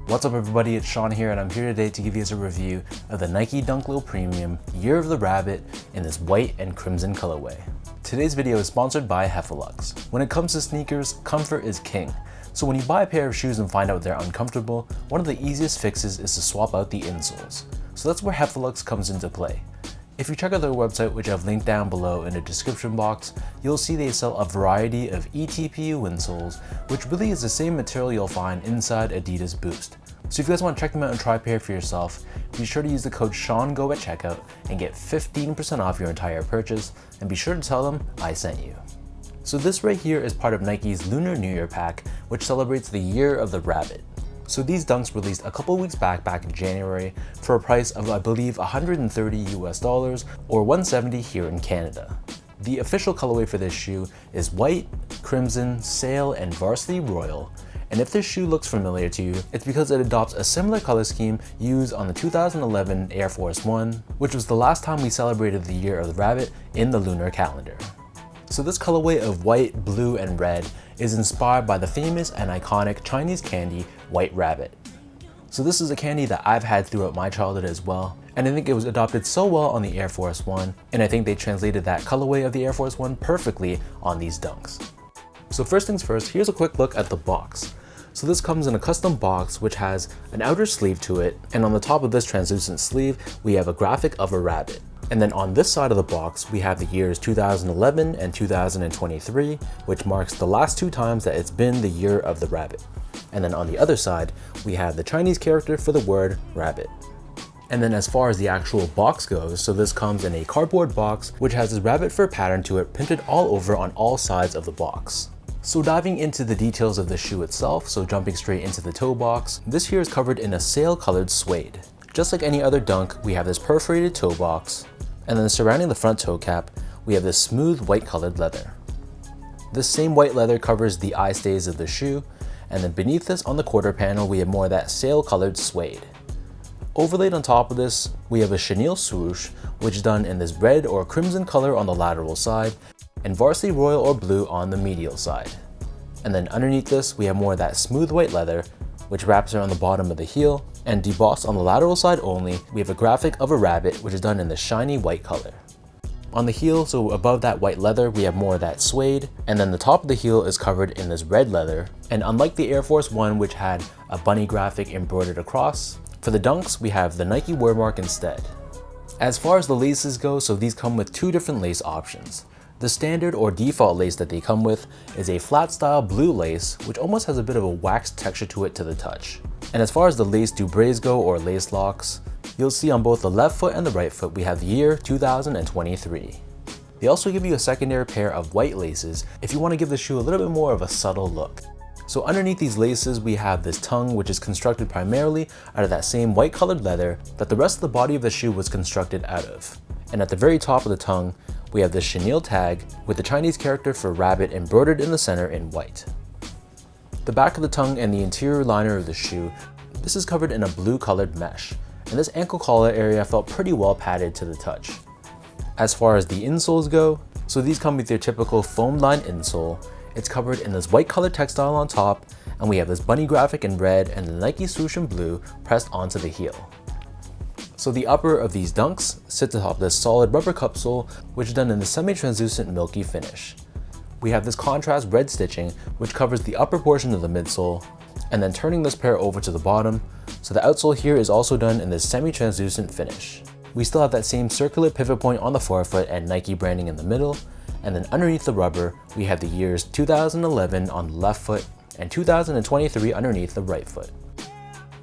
What's up everybody, it's Sean here and I'm here today to give you guys a review of the Nike Dunk Low Premium Year of the Rabbit in this white and crimson colorway. Today's video is sponsored by Heffelux. When it comes to sneakers, comfort is king. So when you buy a pair of shoes and find out they're uncomfortable, one of the easiest fixes is to swap out the insoles. So that's where Heffelux comes into play. If you check out their website, which I've linked down below in the description box, you'll see they sell a variety of eTPU insoles, which really is the same material you'll find inside Adidas Boost. So if you guys want to check them out and try a pair for yourself, be sure to use the code SEANGO at checkout and get 15% off your entire purchase, and be sure to tell them I sent you. So this right here is part of Nike's Lunar New Year pack, which celebrates the Year of the Rabbit. So these dunks released a couple weeks back in January for a price of I believe $130 US or $170 here in Canada. The official colorway for this shoe is white, crimson, sail, and varsity royal. And if this shoe looks familiar to you, it's because it adopts a similar color scheme used on the 2011 Air Force 1, which was the last time we celebrated the Year of the Rabbit in the lunar calendar. So this colorway of white, blue, and red is inspired by the famous and iconic Chinese candy, White Rabbit. So this is a candy that I've had throughout my childhood as well, and I think it was adopted so well on the Air Force 1, and I think they translated that colorway of the Air Force 1 perfectly on these dunks. So first things first, here's a quick look at the box. So this comes in a custom box which has an outer sleeve to it, and on the top of this translucent sleeve, we have a graphic of a rabbit. And then on this side of the box, we have the years 2011 and 2023, which marks the last two times that it's been the Year of the Rabbit. And then on the other side, we have the Chinese character for the word rabbit. And then as far as the actual box goes, so this comes in a cardboard box, which has this rabbit fur pattern to it printed all over on all sides of the box. So diving into the details of the shoe itself, so jumping straight into the toe box, this here is covered in a sail colored suede. Just like any other dunk, we have this perforated toe box, and then surrounding the front toe cap, we have this smooth white colored leather. This same white leather covers the eye stays of the shoe, and then beneath this on the quarter panel, we have more of that sail colored suede. Overlaid on top of this, we have a chenille swoosh, which is done in this red or crimson color on the lateral side, and varsity royal or blue on the medial side. And then underneath this, we have more of that smooth white leather, which wraps around the bottom of the heel, and debossed on the lateral side only, we have a graphic of a rabbit, which is done in the shiny white color. On the heel, so above that white leather, we have more of that suede, and then the top of the heel is covered in this red leather. And unlike the Air Force 1, which had a bunny graphic embroidered across, for the dunks, we have the Nike wordmark instead. As far as the laces go, so these come with two different lace options. The standard or default lace that they come with is a flat style blue lace, which almost has a bit of a waxed texture to it to the touch. And as far as the lace doubrés go, or lace locks, you'll see on both the left foot and the right foot we have the year 2023. They also give you a secondary pair of white laces if you want to give the shoe a little bit more of a subtle look. So underneath these laces we have this tongue, which is constructed primarily out of that same white colored leather that the rest of the body of the shoe was constructed out of. And at the very top of the tongue, we have this chenille tag with the Chinese character for rabbit embroidered in the center in white. The back of the tongue and the interior liner of the shoe, this is covered in a blue colored mesh, and this ankle collar area felt pretty well padded to the touch. As far as the insoles go, so these come with your typical foam lined insole. It's covered in this white colored textile on top, and we have this bunny graphic in red and the Nike swoosh in blue pressed onto the heel. So the upper of these dunks sits atop this solid rubber cup sole, which is done in the semi-translucent milky finish. We have this contrast red stitching, which covers the upper portion of the midsole, and then turning this pair over to the bottom, so the outsole here is also done in this semi-translucent finish. We still have that same circular pivot point on the forefoot and Nike branding in the middle, and then underneath the rubber, we have the years 2011 on the left foot and 2023 underneath the right foot.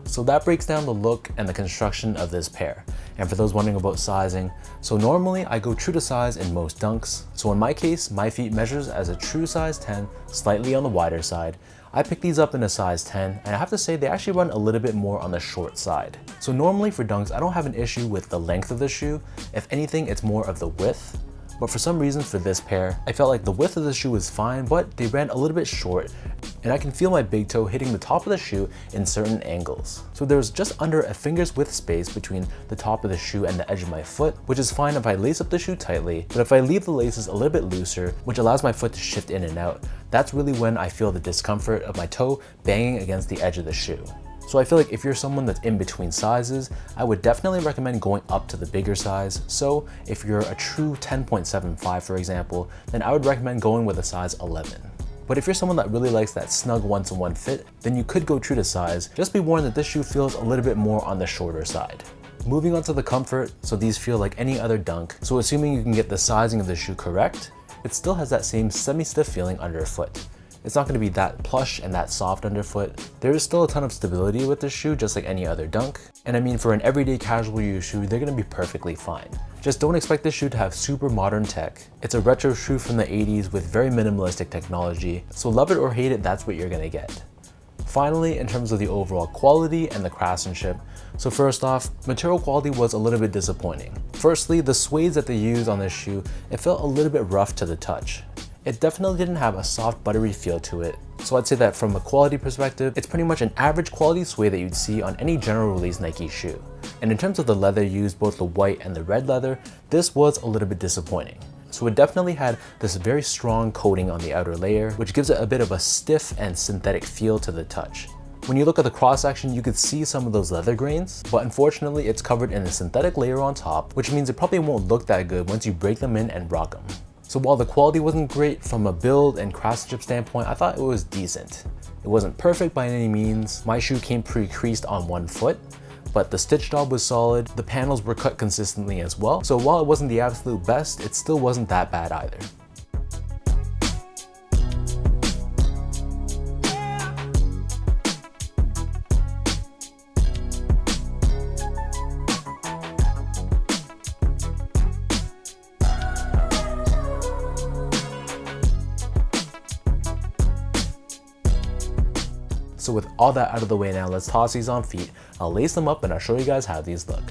So that breaks down the look and the construction of this pair. And for those wondering about sizing, so normally I go true to size in most dunks. So in my case, my feet measures as a true size 10, slightly on the wider side. I picked these up in a size 10, and I have to say they actually run a little bit more on the short side. So normally for dunks, I don't have an issue with the length of the shoe. If anything, it's more of the width. But for some reason for this pair, I felt like the width of the shoe was fine, but they ran a little bit short, and I can feel my big toe hitting the top of the shoe in certain angles. So there's just under a finger's width space between the top of the shoe and the edge of my foot, which is fine if I lace up the shoe tightly, but if I leave the laces a little bit looser, which allows my foot to shift in and out, that's really when I feel the discomfort of my toe banging against the edge of the shoe. So I feel like if you're someone that's in between sizes, I would definitely recommend going up to the bigger size. So if you're a true 10.75, for example, then I would recommend going with a size 11. But if you're someone that really likes that snug one-to-one fit, then you could go true to size. Just be warned that this shoe feels a little bit more on the shorter side. Moving on to the comfort, so these feel like any other Dunk. So assuming you can get the sizing of the shoe correct, it still has that same semi-stiff feeling underfoot. It's not going to be that plush and that soft underfoot. There is still a ton of stability with this shoe, just like any other Dunk. And I mean, for an everyday casual use shoe, they're going to be perfectly fine. Just don't expect this shoe to have super modern tech. It's a retro shoe from the 80s with very minimalistic technology. So love it or hate it, that's what you're going to get. Finally, in terms of the overall quality and the craftsmanship, so first off, material quality was a little bit disappointing. Firstly, the suede that they used on this shoe, it felt a little bit rough to the touch. It definitely didn't have a soft, buttery feel to it. So I'd say that from a quality perspective, it's pretty much an average quality suede that you'd see on any general release Nike shoe. And in terms of the leather used, both the white and the red leather, this was a little bit disappointing. So it definitely had this very strong coating on the outer layer, which gives it a bit of a stiff and synthetic feel to the touch. When you look at the cross section, you could see some of those leather grains, but unfortunately it's covered in a synthetic layer on top, which means it probably won't look that good once you break them in and rock them. So while the quality wasn't great from a build and craftsmanship standpoint, I thought it was decent. It wasn't perfect by any means. My shoe came pre-creased on one foot, but the stitch job was solid. The panels were cut consistently as well. So while it wasn't the absolute best, it still wasn't that bad either. So with all that out of the way now, let's toss these on feet. I'll lace them up and I'll show you guys how these look.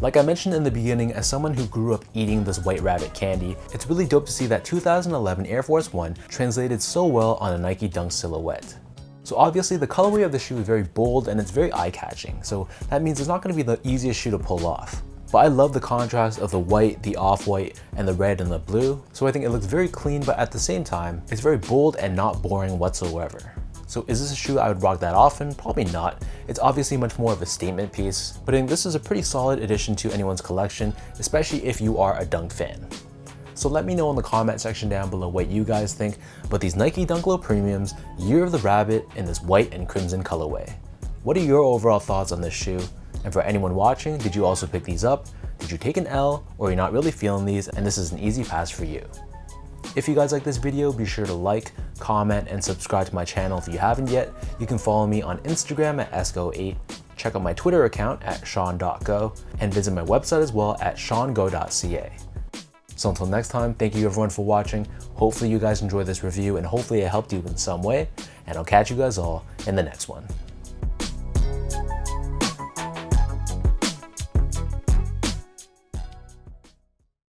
Like I mentioned in the beginning, as someone who grew up eating this White Rabbit candy, it's really dope to see that 2011 Air Force 1 translated so well on a Nike Dunk silhouette. So obviously the colorway of the shoe is very bold and it's very eye-catching, so that means it's not going to be the easiest shoe to pull off. But I love the contrast of the white, the off-white, and the red and the blue, so I think it looks very clean, but at the same time, it's very bold and not boring whatsoever. So is this a shoe I would rock that often? Probably not. It's obviously much more of a statement piece, but I think this is a pretty solid addition to anyone's collection, especially if you are a Dunk fan. So let me know in the comment section down below what you guys think about these Nike Dunk Low Premiums Year of the Rabbit in this white and crimson colorway. What are your overall thoughts on this shoe? And for anyone watching, did you also pick these up? Did you take an L, or you're not really feeling these and this is an easy pass for you? If you guys like this video, be sure to like, comment, and subscribe to my channel if you haven't yet. You can follow me on Instagram at esco8, check out my Twitter account at sean.go, and visit my website as well at seango.ca. So until next time, thank you everyone for watching. Hopefully you guys enjoyed this review and hopefully it helped you in some way, and I'll catch you guys all in the next one.